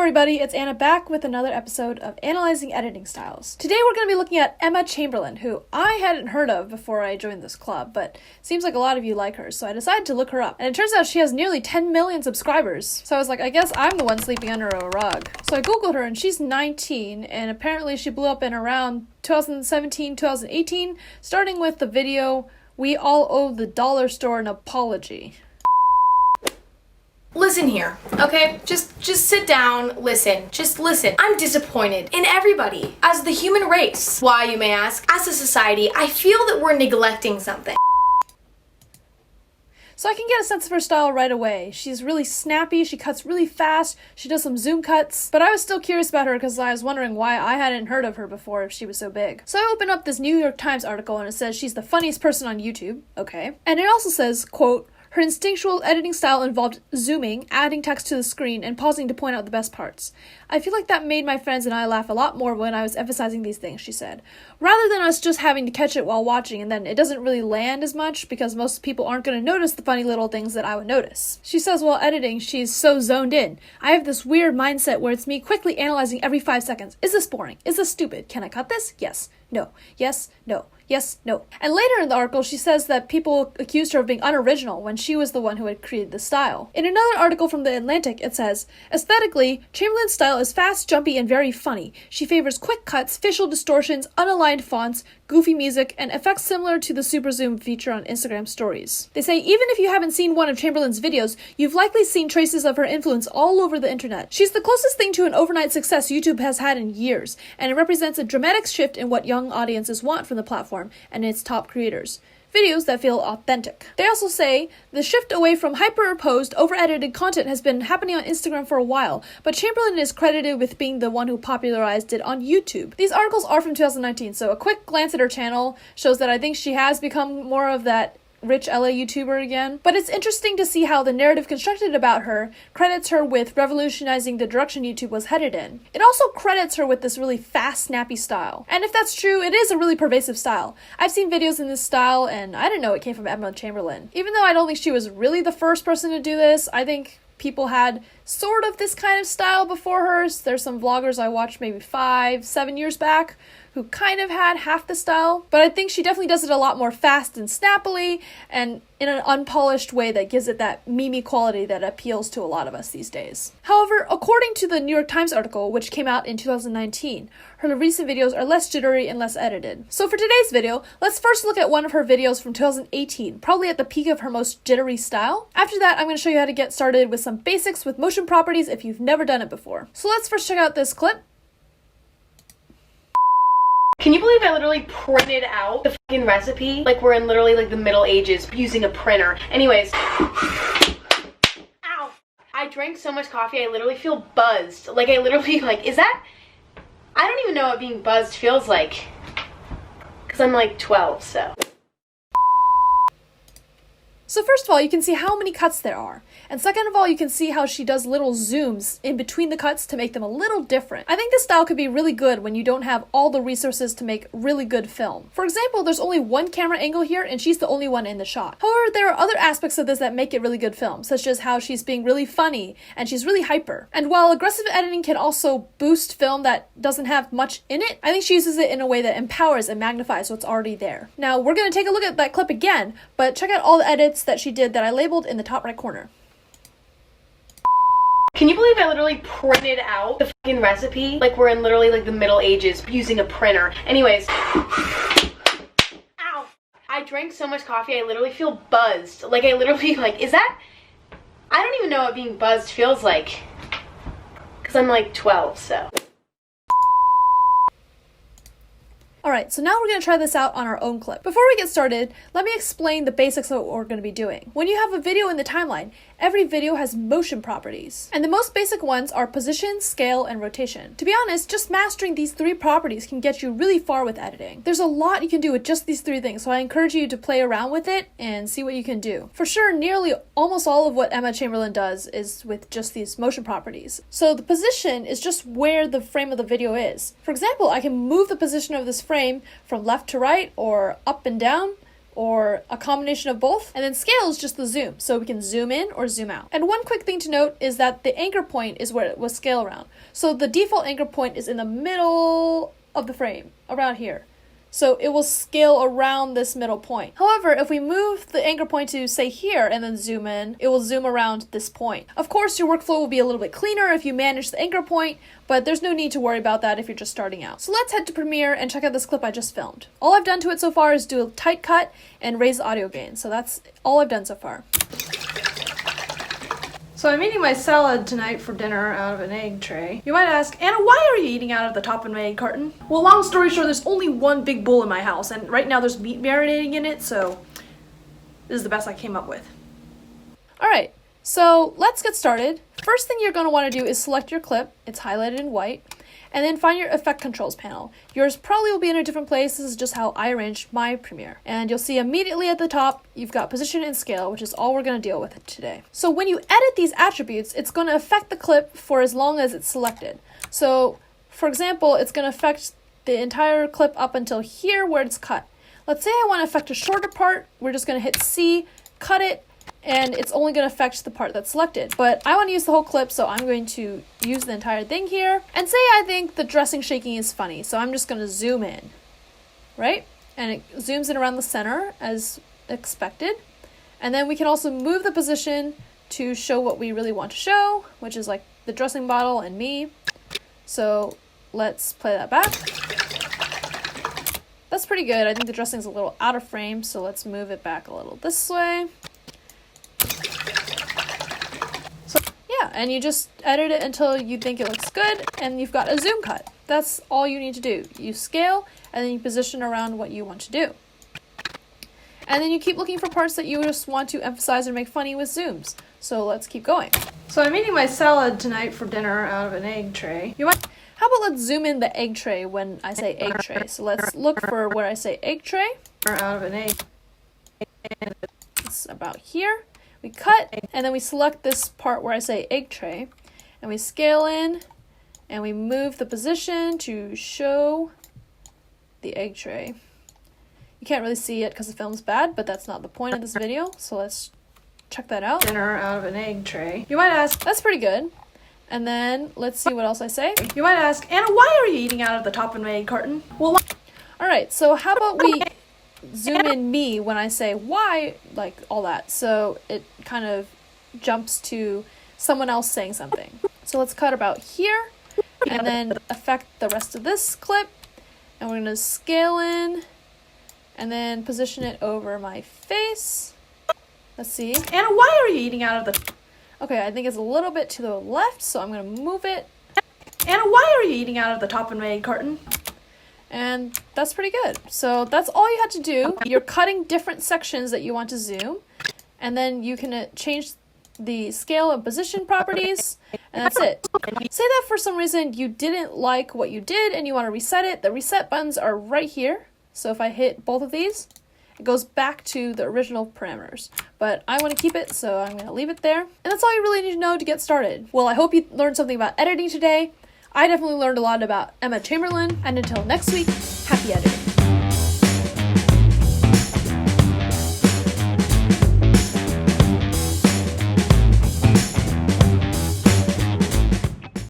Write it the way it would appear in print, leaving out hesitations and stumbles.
everybody, it's Anna back with another episode of Analyzing Editing Styles. Today we're going to be looking at Emma Chamberlain, who I hadn't heard of before I joined this club, but seems like a lot of you like her, so I decided to look her up. And it turns out she has nearly 10 million subscribers. So I was like, I guess I'm the one sleeping under a rug. So I googled her and she's 19, and apparently she blew up in around 2017, 2018, starting with the video, "We All Owe the Dollar Store an Apology." Listen here, okay? Just sit down, listen. Just listen. I'm disappointed in everybody. As the human race. Why, you may ask? As a society, I feel that we're neglecting something. So I can get a sense of her style right away. She's really snappy, she cuts really fast, she does some zoom cuts, but I was still curious about her because I was wondering why I hadn't heard of her before if she was so big. So I opened up this New York Times article and it says she's the funniest person on YouTube, okay. And it also says, quote, "Her instinctual editing style involved zooming, adding text to the screen, and pausing to point out the best parts. I feel like that made my friends and I laugh a lot more when I was emphasizing these things," she said. Rather than us just having to catch it while watching and then it doesn't really land as much because most people aren't going to notice the funny little things that I would notice. She says while editing, she's so zoned in. "I have this weird mindset where it's me quickly analyzing every 5 seconds. Is this boring? Is this stupid? Can I cut this? Yes. No. Yes. No. Yes, no." And later in the article, she says that people accused her of being unoriginal when she was the one who had created the style. In another article from The Atlantic, it says, "Aesthetically, Chamberlain's style is fast, jumpy, and very funny. She favors quick cuts, facial distortions, unaligned fonts, goofy music, and effects similar to the super zoom feature on Instagram stories." They say even if you haven't seen one of Chamberlain's videos, you've likely seen traces of her influence all over the internet. She's the closest thing to an overnight success YouTube has had in years, and it represents a dramatic shift in what young audiences want from the platform and its top creators. Videos that feel authentic. They also say the shift away from hyper-posed, over-edited content has been happening on Instagram for a while, but Chamberlain is credited with being the one who popularized it on YouTube. These articles are from 2019, so a quick glance at her channel shows that I think she has become more of that rich LA YouTuber again. But it's interesting to see how the narrative constructed about her credits her with revolutionizing the direction YouTube was headed in. It also credits her with this really fast, snappy style. And if that's true, it is a really pervasive style. I've seen videos in this style, and I didn't know it came from Emma Chamberlain. Even though I don't think she was really the first person to do this, I think people had sort of this kind of style before her. There's some vloggers I watched maybe 5-7 years back who kind of had half the style, but I think she definitely does it a lot more fast and snappily and in an unpolished way that gives it that meme quality that appeals to a lot of us these days. However, according to the New York Times article, which came out in 2019, her recent videos are less jittery and less edited. So for today's video, let's first look at one of her videos from 2018, probably at the peak of her most jittery style. After that, I'm going to show you how to get started with some basics with motion properties if you've never done it before. So let's first check out this clip. Can you believe I literally printed out the fucking recipe? Like we're in literally like the Middle Ages using a printer. Anyways. Ow! I drank so much coffee, I literally feel buzzed. Like I literally is that? I don't even know what being buzzed feels like. Because I'm like 12, so. So first of all, you can see how many cuts there are. And second of all, you can see how she does little zooms in between the cuts to make them a little different. I think this style could be really good when you don't have all the resources to make really good film. For example, there's only one camera angle here and she's the only one in the shot. However, there are other aspects of this that make it really good film, such as how she's being really funny and she's really hyper. And while aggressive editing can also boost film that doesn't have much in it, I think she uses it in a way that empowers and magnifies what's already there. Now, we're going to take a look at that clip again, but check out all the edits that she did that I labeled in the top right corner. Can you believe I literally printed out the fucking recipe? Like we're in literally like the Middle Ages using a printer. Anyways. Ow! I drank so much coffee, I literally feel buzzed. Like I literally is that? I don't even know what being buzzed feels like. Because I'm like 12, so. Alright, so now we're going to try this out on our own clip. Before we get started, let me explain the basics of what we're going to be doing. When you have a video in the timeline, every video has motion properties. And the most basic ones are position, scale, and rotation. To be honest, just mastering these 3 properties can get you really far with editing. There's a lot you can do with just these 3 things, so I encourage you to play around with it and see what you can do. For sure, nearly almost all of what Emma Chamberlain does is with just these motion properties. So the position is just where the frame of the video is. For example, I can move the position of this frame from left to right or up and down or a combination of both. And then scale is just the zoom, so we can zoom in or zoom out. And one quick thing to note is that the anchor point is where it was scale around. So the default anchor point is in the middle of the frame, around here. So it will scale around this middle point. However, if we move the anchor point to, say, here and then zoom in, it will zoom around this point. Of course, your workflow will be a little bit cleaner if you manage the anchor point, but there's no need to worry about that if you're just starting out. So let's head to Premiere and check out this clip I just filmed. All I've done to it so far is do a tight cut and raise the audio gain. So that's all I've done so far. So I'm eating my salad tonight for dinner out of an egg tray. You might ask, Anna, why are you eating out of the top of my egg carton? Well, long story short, there's only one big bowl in my house, and right now there's meat marinating in it, so this is the best I came up with. Alright, so let's get started. First thing you're going to want to do is select your clip. It's highlighted in white. And then find your effect controls panel. Yours probably will be in a different place. This is just how I arranged my Premiere. And you'll see immediately at the top, you've got position and scale, which is all we're going to deal with today. So when you edit these attributes, it's going to affect the clip for as long as it's selected. So for example, it's going to affect the entire clip up until here where it's cut. Let's say I want to affect a shorter part. We're just going to hit C, cut it, and it's only going to affect the part that's selected. But I want to use the whole clip, so I'm going to use the entire thing here. And say I think the dressing shaking is funny, so I'm just going to zoom in, right? And it zooms in around the center as expected. And then we can also move the position to show what we really want to show, which is like the dressing bottle and me. So let's play that back. That's pretty good. I think the dressing's a little out of frame, so let's move it back a little this way. Yeah, and you just edit it until you think it looks good, and you've got a zoom cut. That's all you need to do. You scale, and then you position around what you want to do. And then you keep looking for parts that you just want to emphasize or make funny with zooms. So let's keep going. So I'm eating my salad tonight for dinner out of an egg tray. How about let's zoom in the egg tray when I say egg tray. So let's look for where I say egg tray. Out of an egg. It's about here. We cut, and then we select this part where I say egg tray, and we scale in, and we move the position to show the egg tray. You can't really see it because the film's bad, but that's not the point of this video, so let's check that out. Dinner out of an egg tray. You might ask, that's pretty good. And then let's see what else I say. You might ask, Anna, why are you eating out of the top of my egg carton? Well, alright, so how about we zoom in me when I say why, like all that, so it kind of jumps to someone else saying something. So let's cut about here and then affect the rest of this clip, and we're going to scale in and then position it over my face. Let's see. Anna, why are you eating out of the... Okay, I think it's a little bit to the left, so I'm going to move it. Anna, why are you eating out of the top of my egg carton? And that's pretty good. So that's all you had to do. You're cutting different sections that you want to zoom, and then you can change the scale and position properties, and that's it. Say that for some reason you didn't like what you did and you want to reset it. The reset buttons are right here. So if I hit both of these, it goes back to the original parameters. But I want to keep it, so I'm going to leave it there. And that's all you really need to know to get started. Well, I hope you learned something about editing today. I definitely learned a lot about Emma Chamberlain, and until next week, happy editing.